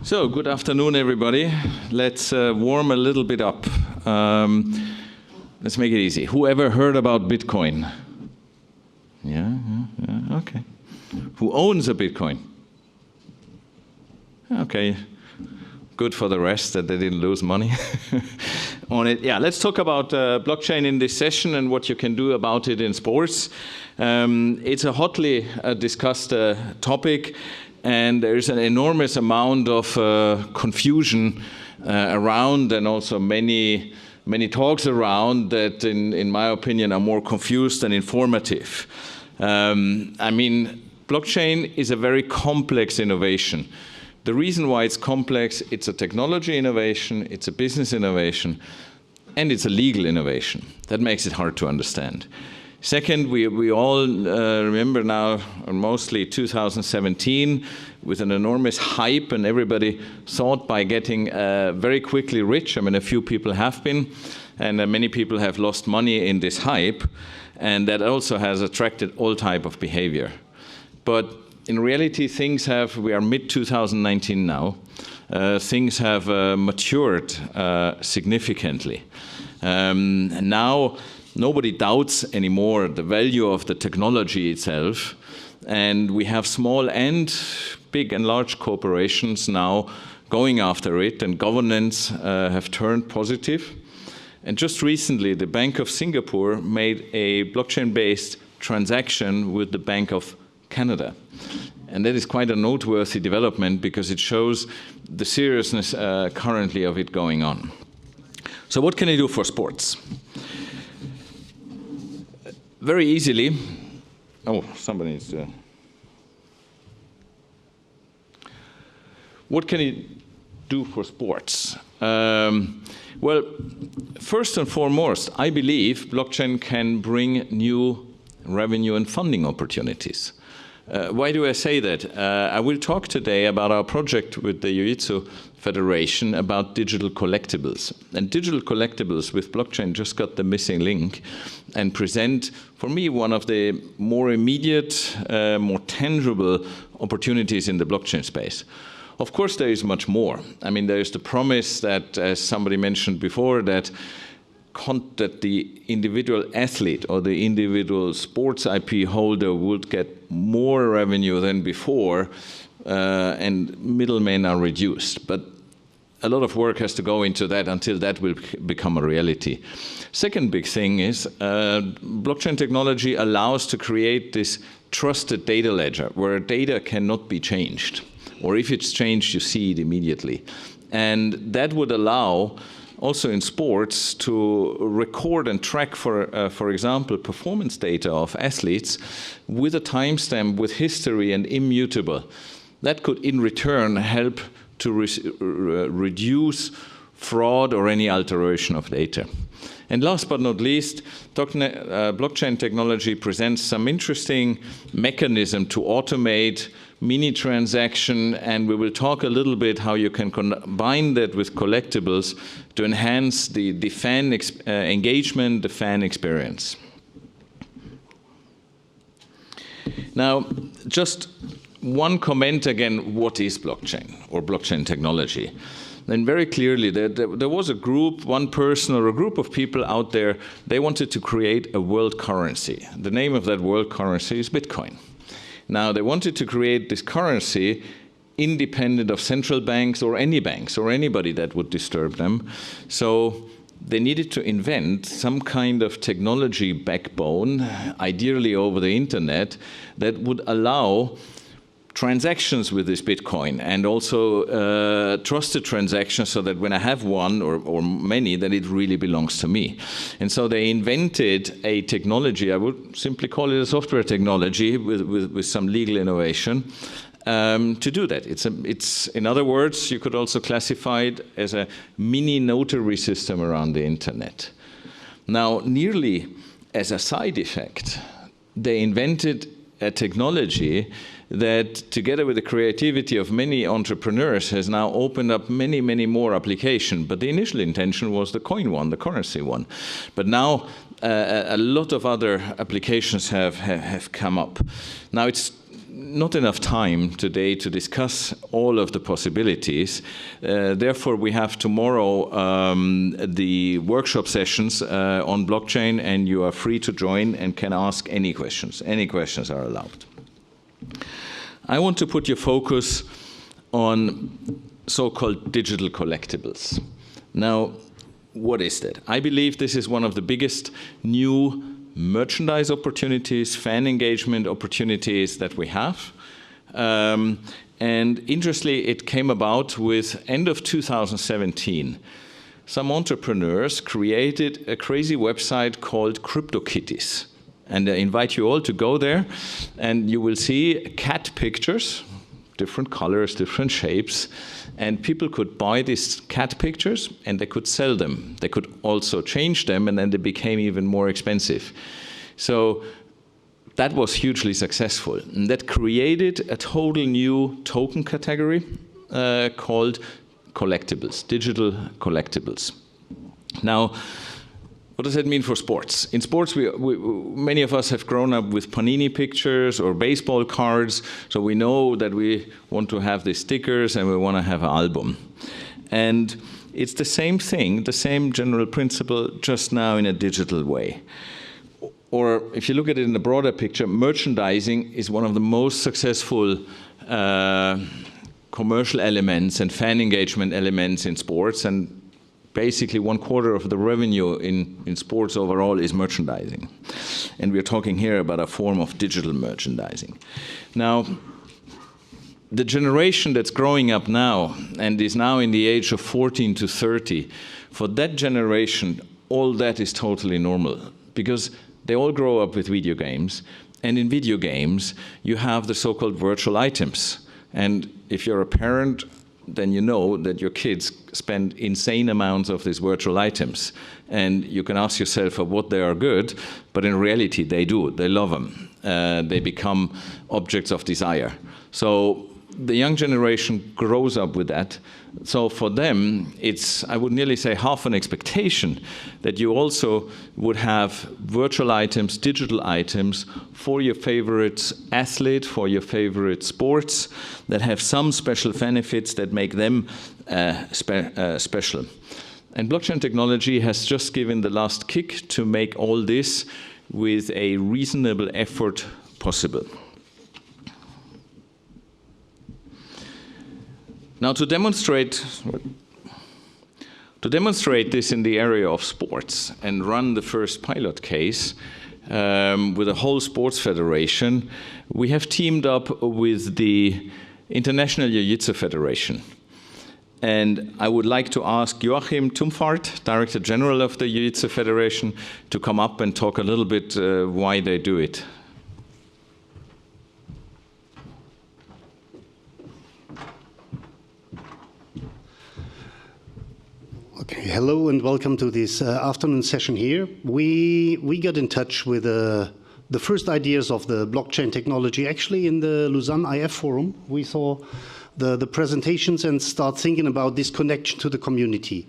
So, good afternoon, everybody. Let's warm a little bit up. Let's make it easy. Who ever heard about Bitcoin? Yeah, okay. Who owns a Bitcoin? Okay, good for the rest that they didn't lose money on it. Yeah, let's talk about blockchain in this session and what you can do about it in sports. It's a hotly discussed topic. And there's an enormous amount of confusion around, and also many talks around that, in my opinion, are more confused than informative. I mean, blockchain is a very complex innovation. The reason why it's complex, it's a technology innovation, it's a business innovation, and it's a legal innovation. That makes it hard to understand. Second, we all remember now, mostly 2017, with an enormous hype, and everybody thought by getting very quickly rich. I mean, a few people have been, and many people have lost money in this hype, and that also has attracted all type of behavior. But in reality, we are mid-2019 now, things have matured significantly. And now, nobody doubts anymore the value of the technology itself, and we have small and big and large corporations now going after it, and governance have turned positive. And just recently, the Bank of Singapore made a blockchain-based transaction with the Bank of Canada. And that is quite a noteworthy development because it shows the seriousness currently of it going on. So what can I do for sports? Very easily, somebody needs to. What can you do for sports? Well, first and foremost, I believe blockchain can bring new revenue and funding opportunities. Why do I say that? I will talk today about our project with the Jiu-Jitsu Federation about digital collectibles. And digital collectibles with blockchain just got the missing link and present, for me, one of the more immediate, more tangible opportunities in the blockchain space. Of course, there is much more. I mean, there is the promise that, as somebody mentioned before, that the individual athlete or the individual sports IP holder would get more revenue than before, and middlemen are reduced. But a lot of work has to go into that until that will become a reality. Second big thing is blockchain technology allows to create this trusted data ledger where data cannot be changed, or if it's changed, you see it immediately. And that would allow also in sports to record and track, for example, performance data of athletes with a timestamp, with history and immutable. That could in return help to reduce fraud or any alteration of data. And last but not least, blockchain technology presents some interesting mechanism to automate mini transaction, and we will talk a little bit how you can combine that with collectibles to enhance the fan engagement, the fan experience. Now, just one comment again, what is blockchain or blockchain technology? Then very clearly there was a group, one person or a group of people out there, they wanted to create a world currency. The name of that world currency is Bitcoin. Now, they wanted to create this currency independent of central banks or anybody that would disturb them. So they needed to invent some kind of technology backbone, ideally over the internet, that would allow transactions with this Bitcoin, and also trusted transactions, so that when I have one or many, that it really belongs to me. And so they invented a technology, I would simply call it a software technology with some legal innovation to do that. It's in other words, you could also classify it as a mini notary system around the internet. Now, nearly as a side effect, they invented a technology that, together with the creativity of many entrepreneurs, has now opened up many more applications. But the initial intention was the coin one, the currency one. But now a lot of other applications have come up. Now it's not enough time today to discuss all of the possibilities. Therefore, we have tomorrow the workshop sessions on blockchain, and you are free to join and can ask any questions. Any questions are allowed. I want to put your focus on so-called digital collectibles. Now, what is that? I believe this is one of the biggest new merchandise opportunities, fan engagement opportunities that we have. And interestingly, it came about with end of 2017. Some entrepreneurs created a crazy website called CryptoKitties. And I invite you all to go there, and you will see cat pictures, different colors, different shapes, and people could buy these cat pictures and they could sell them. They could also change them, and then they became even more expensive. So that was hugely successful. And that created a total new token category called collectibles, digital collectibles. Now, what does that mean for sports? In sports, many of us have grown up with Panini pictures or baseball cards, so we know that we want to have the stickers and we want to have an album. And it's the same thing, the same general principle, just now in a digital way. Or if you look at it in the broader picture, merchandising is one of the most successful commercial elements and fan engagement elements in sports, and basically 1/4 of the revenue in sports overall is merchandising. And we're talking here about a form of digital merchandising. Now, the generation that's growing up now and is now in the age of 14 to 30, for that generation, all that is totally normal, because they all grow up with video games. And in video games, you have the so-called virtual items. And if you're a parent, then you know that your kids spend insane amounts of these virtual items. And you can ask yourself for what they are good, but in reality they do. They love them. They become objects of desire. So the young generation grows up with that. So for them, it's, I would nearly say, half an expectation that you also would have virtual items, digital items for your favorite athlete, for your favorite sports, that have some special benefits that make them special. And blockchain technology has just given the last kick to make all this with a reasonable effort possible. Now, to demonstrate this in the area of sports and run the first pilot case with a whole sports federation, we have teamed up with the International Jiu-Jitsu Federation. And I would like to ask Joachim Tumfart, Director General of the Jiu-Jitsu Federation, to come up and talk a little bit why they do it. Okay, hello and welcome to this afternoon session here. We got in touch with the first ideas of the blockchain technology actually in the Lausanne IF forum. We saw the presentations and start thinking about this connection to the community.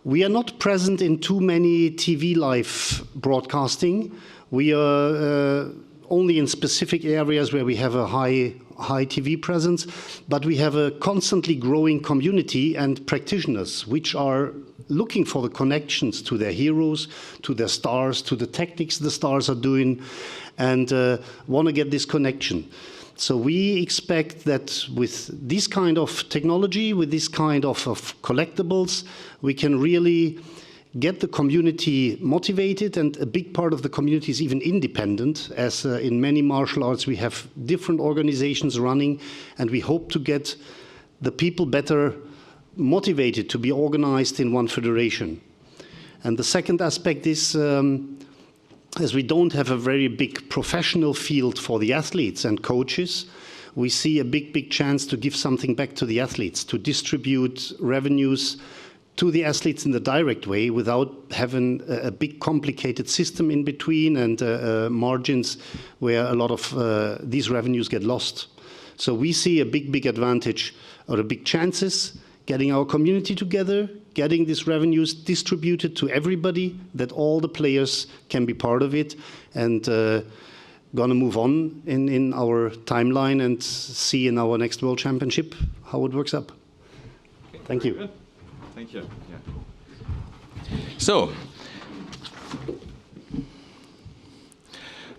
We are not present in too many TV live broadcasting. We are only in specific areas where we have a high TV presence, but we have a constantly growing community and practitioners which are looking for the connections to their heroes, to their stars, to the techniques the stars are doing, and want to get this connection. So we expect that with this kind of technology, with this kind of collectibles, we can really get the community motivated, and a big part of the community is even independent, as in many martial arts we have different organizations running, and we hope to get the people better motivated to be organized in one federation. And the second aspect is, as we don't have a very big professional field for the athletes and coaches, we see a big chance to give something back to the athletes, to distribute revenues to the athletes in the direct way without having a big complicated system in between and margins where a lot of these revenues get lost. So we see a big advantage or a big chances getting our community together, getting these revenues distributed to everybody, that all the players can be part of it, and going to move on in our timeline and see in our next World Championship how it works up. Thank you. Good. Thank you. Yeah. So,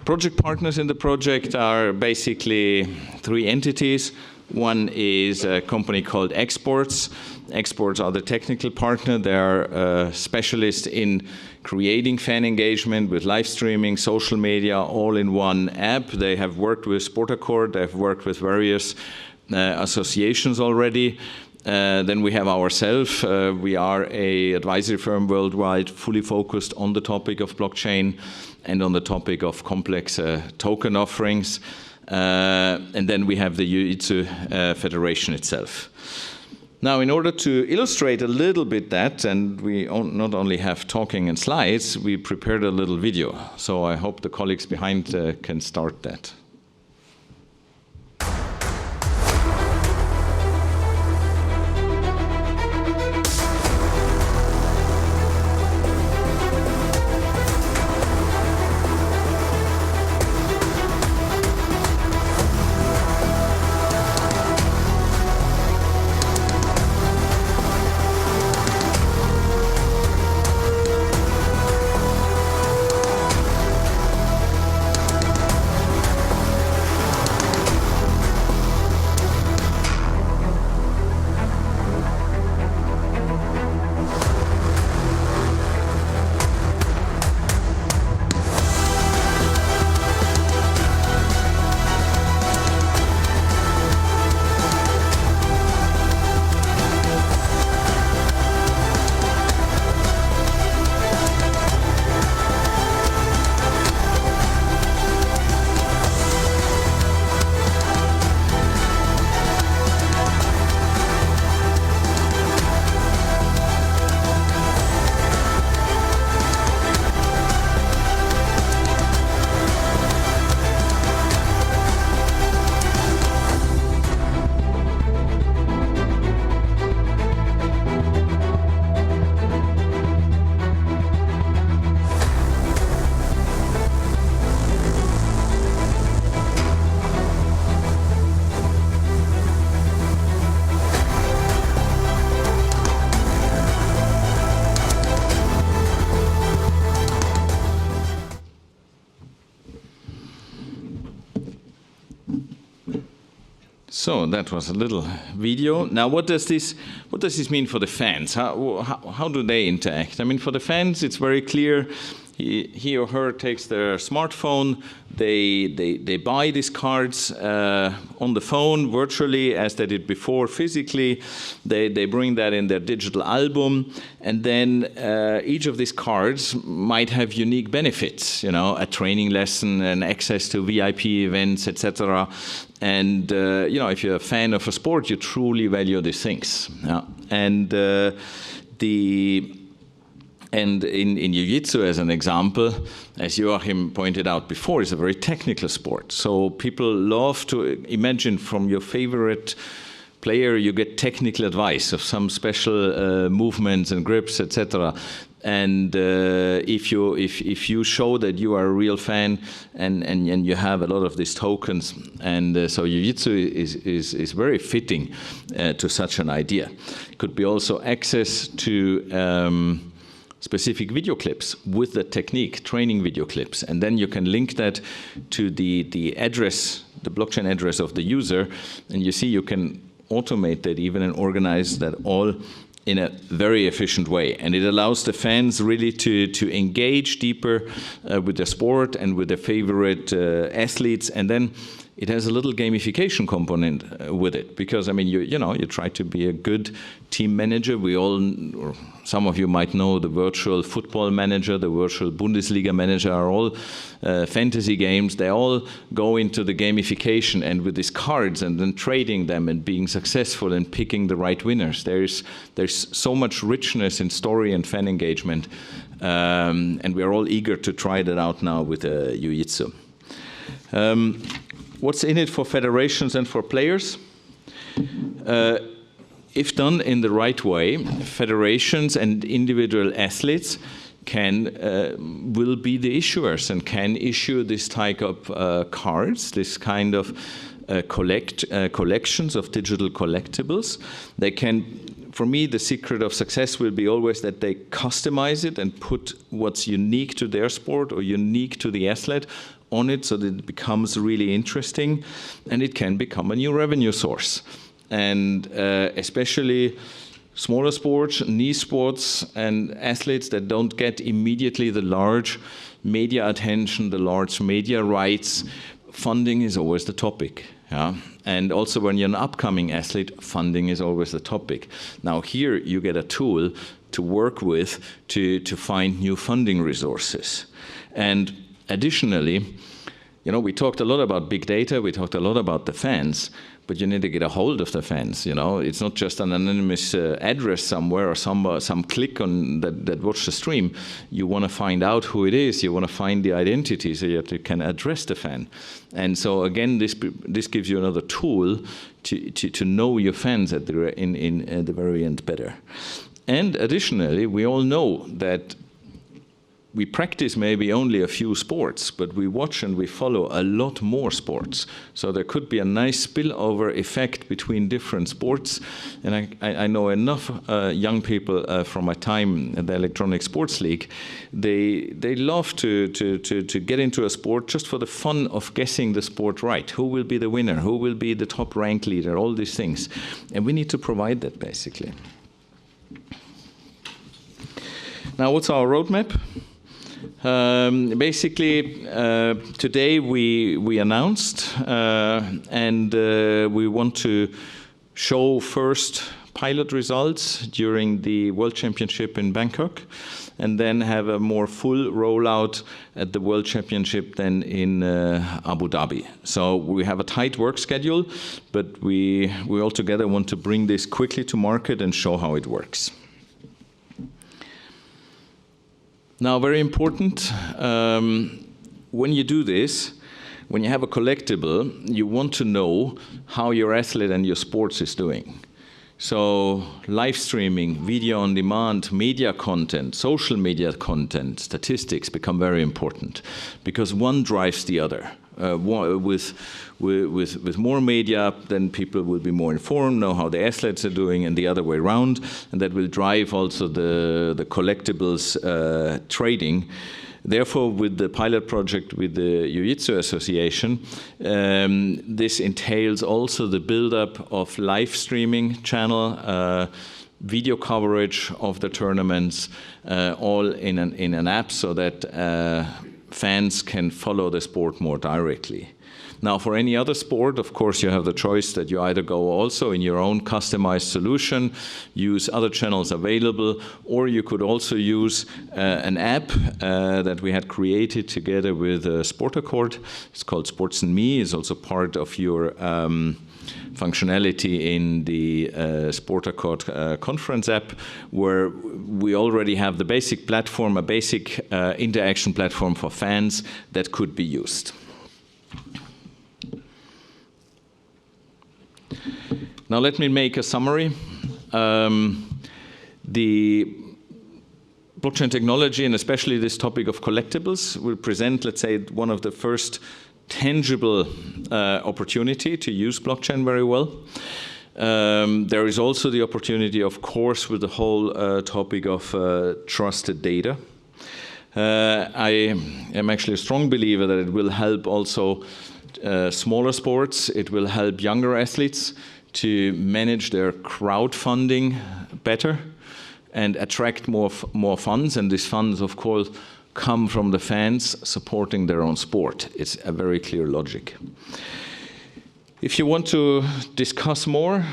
project partners in the project are basically 3 entities. One is a company called Exports. Exports are the technical partner. They are specialists in creating fan engagement with live streaming, social media, all in one app. They have worked with Sportaccord. They've worked with various associations already. Then we have ourselves. We are an advisory firm worldwide, fully focused on the topic of blockchain and on the topic of complex token offerings. And then we have the Jiu-Jitsu Federation itself. Now, in order to illustrate a little bit that, and we not only have talking and slides, we prepared a little video. So I hope the colleagues behind can start that. So that was a little video. Now, what does this mean for the fans? How do they interact? I mean, for the fans, it's very clear. He or her takes their smartphone. They buy these cards on the phone virtually, as they did before physically. They bring that in their digital album, and then each of these cards might have unique benefits. You know, a training lesson and access to VIP events, etc. And you know, if you're a fan of a sport, you truly value these things. Yeah. And in Jiu-Jitsu, as an example, as Joachim pointed out before, is a very technical sport. So people love to imagine from your favorite player, you get technical advice of some special movements and grips, etc. And if you show that you are a real fan and you have a lot of these tokens, and so Jiu-Jitsu is very fitting to such an idea. It could be also access to specific video clips with the technique, training video clips, and then you can link that to the address, the blockchain address of the user, and you see you can automate that even and organize that all in a very efficient way. And it allows the fans really to engage deeper with the sport and with their favorite athletes, and then it has a little gamification component with it, because I mean, you try to be a good team manager. We all, or some of you might know, the virtual football manager, the virtual Bundesliga manager are all fantasy games. They all go into the gamification, and with these cards and then trading them and being successful and picking the right winners. There's so much richness in story and fan engagement, and we are all eager to try that out now with Jiu-Jitsu. What's in it for federations and for players? If done in the right way, federations and individual athletes will be the issuers and can issue this type of cards, this kind of collections of digital collectibles. They can, for me, the secret of success will be always that they customize it and put what's unique to their sport or unique to the athlete on it so that it becomes really interesting, and it can become a new revenue source. And especially smaller sports, niche sports, and athletes that don't get immediately the large media attention, the large media rights, funding is always the topic. Yeah? And also when you're an upcoming athlete, funding is always the topic. Now here you get a tool to work with to find new funding resources. And additionally, we talked a lot about big data, we talked a lot about the fans, but you need to get a hold of the fans. It's not just an anonymous address somewhere or some click on that watch the stream. You want to find out who it is. You want to find the identity so that you can address the fan. And so again, this gives you another tool to know your fans at the very end better. And additionally, we all know that we practice maybe only a few sports, but we watch and we follow a lot more sports. So there could be a nice spillover effect between different sports. And I know enough young people from my time at the Electronic Sports League. They love to get into a sport just for the fun of guessing the sport right. Who will be the winner? Who will be the top rank leader? All these things. And we need to provide that, basically. Now, what's our roadmap? Basically, today we announced and we want to show first pilot results during the World Championship in Bangkok, and then have a more full rollout at the World Championship then in Abu Dhabi. So we have a tight work schedule, but we all together want to bring this quickly to market and show how it works. Now, very important, when you do this, when you have a collectible, you want to know how your athlete and your sports is doing. So live streaming, video on demand, media content, social media content, statistics become very important because one drives the other. With more media, then people will be more informed, know how the athletes are doing, and the other way around, and that will drive also the collectibles trading. Therefore, with the pilot project with the Jiu-Jitsu Association, this entails also the build-up of live streaming channel, video coverage of the tournaments, all in an app so that fans can follow the sport more directly. Now, for any other sport, of course, you have the choice that you either go also in your own customized solution, use other channels available, or you could also use an app that we had created together with SportAccord. It's called Sports and Me. It's also part of your functionality in the SportAccord conference app, where we already have the basic platform, a basic interaction platform for fans that could be used. Now let me make a summary. The blockchain technology, and especially this topic of collectibles, will present, let's say, one of the first tangible opportunity to use blockchain very well. There is also the opportunity, of course, with the whole topic of trusted data. I am actually a strong believer that it will help also smaller sports. It will help younger athletes to manage their crowdfunding better and attract more funds. And these funds, of course, come from the fans supporting their own sport. It's a very clear logic. If you want to discuss more,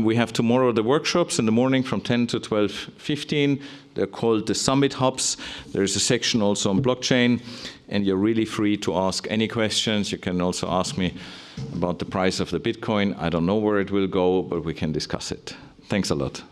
we have tomorrow the workshops in the morning from 10 to 12:15. They're called the Summit Hubs. There's a section also on blockchain, and you're really free to ask any questions. You can also ask me about the price of the Bitcoin. I don't know where it will go, but we can discuss it. Thanks a lot.